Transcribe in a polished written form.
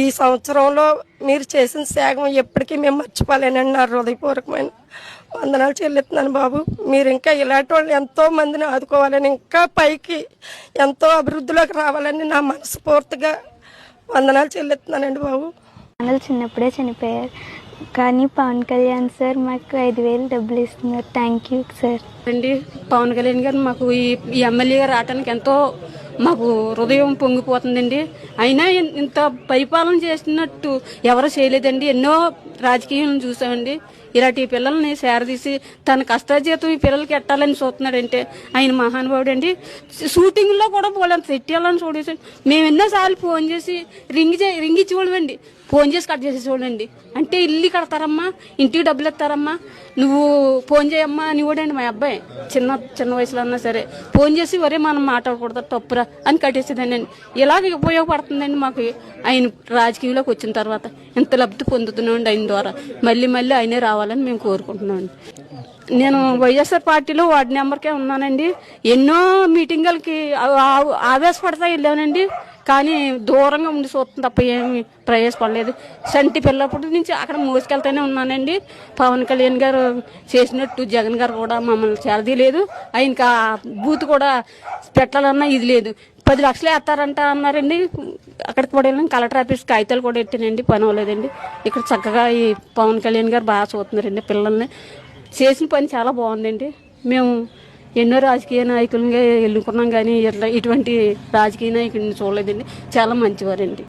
ఈ సంవత్సరంలో మీరు చేసిన త్యాగం ఎప్పటికీ మేము మర్చిపోలేనండి. నా హృదయపూర్వకమైన వందనాలు చెల్లిస్తున్నాను బాబు. మీరు ఇంకా ఇలాంటి వాళ్ళు ఎంతో మందిని ఆదుకోవాలని, ఇంకా పైకి ఎంతో అభివృద్ధిలోకి రావాలని నా మనస్ఫూర్తిగా వందనాలు చెల్లిస్తున్నానండి బాబు. చిన్నప్పుడే చనిపోయారు, కానీ పవన్ కళ్యాణ్ సార్ మాకు 5,000 డబ్బులు ఇస్తున్నారు. Thank you sir. అండి, పవన్ కళ్యాణ్ గారు మాకు ఈ ఎమ్మెల్యేగా రావడానికి ఎంతో మాకు హృదయం పొంగిపోతుందండి. అయినా ఇంత పరిపాలన చేస్తున్నట్టు ఎవరు చేయలేదండి. ఎన్నో రాజకీయాలను చూసామండి. ఇలాంటి పిల్లల్ని సేరదీసి తన కష్టాజీతం ఈ పిల్లలకి ఎట్టాలని చూస్తున్నాడంటే ఆయన మహానుభావుడు అండి. షూటింగ్లో కూడా పోలేని సెట్టాలని చూడేసి మేము ఎన్నోసార్లు ఫోన్ చేసి రింగ్ ఇచ్చి చూడమండి, ఫోన్ చేసి కట్ చేసి చూడండి. అంటే ఇల్లు కడతారమ్మా, ఇంటికి డబ్బులు ఇస్తారమ్మా, నువ్వు ఫోన్ చేయమ్మా అని కూడా అండి. మా అబ్బాయి చిన్న వయసులో అన్నా సరే ఫోన్ చేసి వరే మనం మాట్లాడకూడదు తప్పురా అని కట్టేసేదండి. ఇలాగ ఉపయోగపడుతుందండి మాకు ఆయన రాజకీయంలోకి వచ్చిన తర్వాత. ఎంత లబ్ధి పొందుతున్నామండి ఆయన ద్వారా. మళ్ళీ ఆయనే రావాలని మేము కోరుకుంటున్నామండి. నేను వైఎస్ఆర్ పార్టీలో వార్డు నెంబర్కే ఉన్నానండి. ఎన్నో మీటింగులకి ఆవేశపడతా వెళ్ళానండి, కానీ దూరంగా ఉండి చూస్తాం తప్ప ఏమి ప్రయాసపడలేదు. సంటి పిల్లప్పటి నుంచి అక్కడ మోసుకెళ్తూనే ఉన్నానండి. పవన్ కళ్యాణ్ గారు చేసినట్టు జగన్ గారు కూడా మమ్మల్ని చేరదీయలేదు. ఆయనకి ఆ బూత్ కూడా పెట్టాలన్నా ఇది లేదు. 10 లక్షలు వేస్తారంట అన్నారండి. అక్కడికి కూడా వెళ్ళాను, కలెక్టర్ ఆఫీస్ కాగితాలు కూడా ఎట్టానండి, పని అవ్వలేదండి. ఇక్కడ చక్కగా ఈ పవన్ కళ్యాణ్ గారు బాగా చూస్తున్నారండి పిల్లల్ని. చేసిన పని చాలా బాగుందండి. మేము ఎన్నో రాజకీయ నాయకులుగా ఎన్నుకున్నాం, కానీ ఇటువంటి రాజకీయ నాయకుడిని చూడలేదండి. చాలా మంచివారండి.